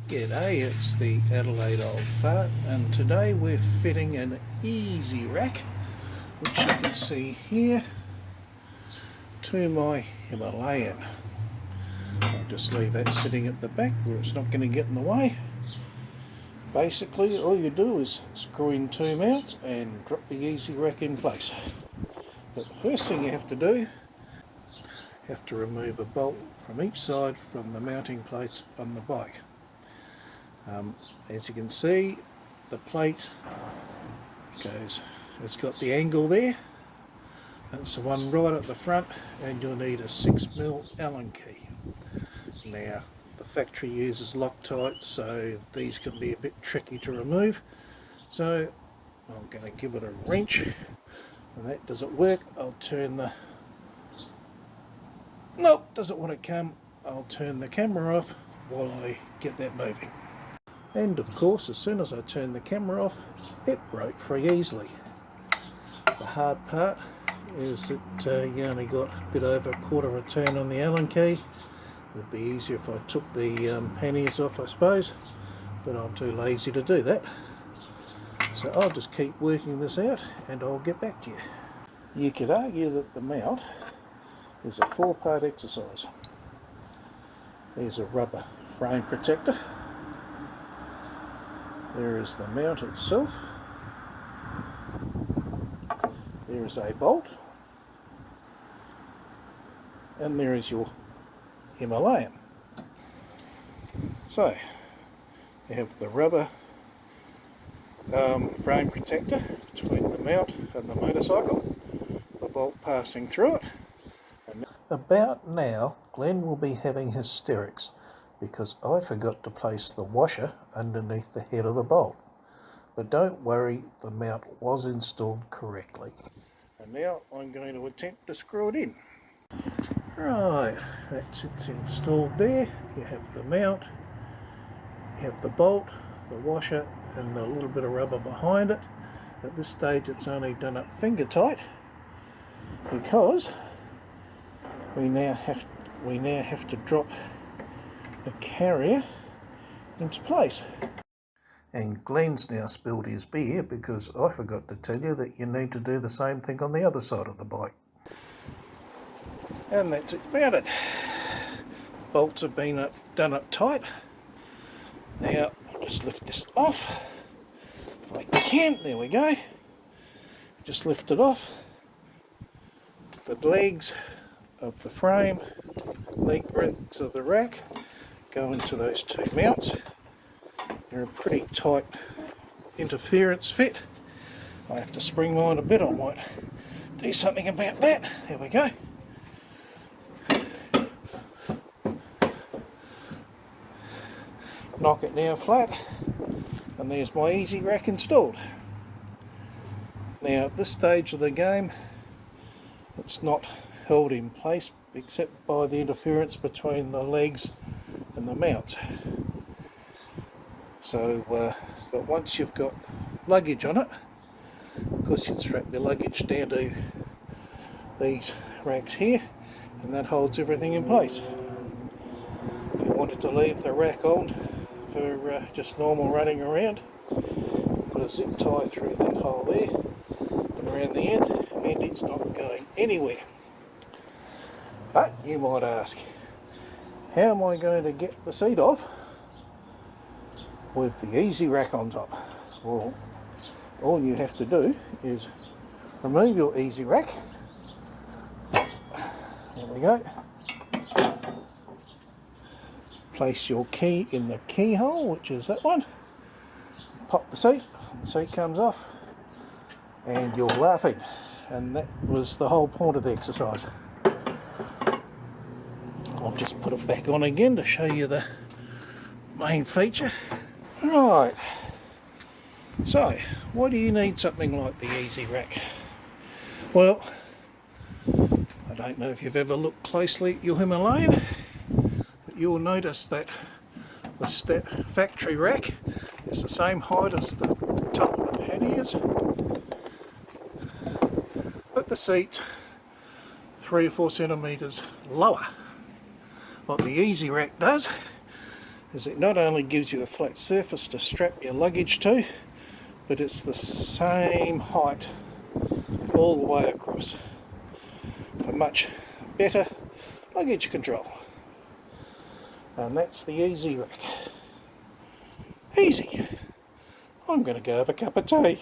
G'day, it's the Adelaide Old Fart, and today we're fitting an EEZEE Rack, which you can see here, to my Himalayan. I'll just leave that sitting at the back where it's not going to get in the way. Basically, all you do is screw in two mounts and drop the EEZEE Rack in place. But the first thing you have to do, you have to remove a bolt from each side from the mounting plates on the bike. As you can see, the plate it's got the angle there. That's the one right at the front, and you'll need a 6mm Allen key. Now, the factory uses Loctite, so these can be a bit tricky to remove. So I'm going to give it a wrench. When that doesn't work, I'll turn the... Nope, doesn't want to come. I'll turn the camera off while I get that moving. And of course, as soon as I turned the camera off, it broke free easily. The hard part is that you only got a bit over a quarter of a turn on the Allen key. It would be easier if I took the panniers off, I suppose, but I'm too lazy to do that. So I'll just keep working this out and I'll get back to you. You could argue that the mount is a four-part exercise. There's a rubber frame protector. There is the mount itself. There is a bolt. And there is your Himalayan. So, you have the rubber frame protector between the mount and the motorcycle, the bolt passing through it. And about now, Glen will be having hysterics because I forgot to place the washer underneath the head of the bolt. But don't worry, the mount was installed correctly. And now I'm going to attempt to screw it in. Right, it's installed there. You have the mount, you have the bolt, the washer, and the little bit of rubber behind it. At this stage it's only done up finger tight because we now have to drop the carrier into place. And Glen's now spilled his beer because I forgot to tell you that you need to do the same thing on the other side of the bike. And that's it mounted. Bolts have been done up tight. Now I'll just lift this off if I can. There we go. Just lift it off. The legs of the frame, legs of the rack go into those two mounts. They're a pretty tight interference fit. I have to spring mine a bit. I might do something about that. There we go. Knock it now flat, and there's my EEZEE Rack installed. Now at this stage of the game, it's not held in place except by the interference between the legs and the mounts. So, but once you've got luggage on it, of course you'd strap the luggage down to these racks here, and that holds everything in place. If you wanted to leave the rack on for just normal running around, put a zip tie through that hole there and around the end, and it's not going anywhere. But you might ask, how am I going to get the seat off with the EEZEE Rack on top? Well, all you have to do is remove your EEZEE Rack. There we go. Place your key in the keyhole, which is that one. Pop the seat comes off, and you're laughing. And that was the whole point of the exercise. I'll just put it back on again to show you the main feature. Right, so why do you need something like the EEZEE Rack? Well, I don't know if you've ever looked closely at your Himalayan, but you'll notice that that factory rack is the same height as the top of the panniers, but the seat's 3 or 4 centimetres lower. What the EEZEE Rack does is it not only gives you a flat surface to strap your luggage to, but it's the same height all the way across for much better luggage control. And that's the EEZEE Rack. Easy. I'm going to go have a cup of tea.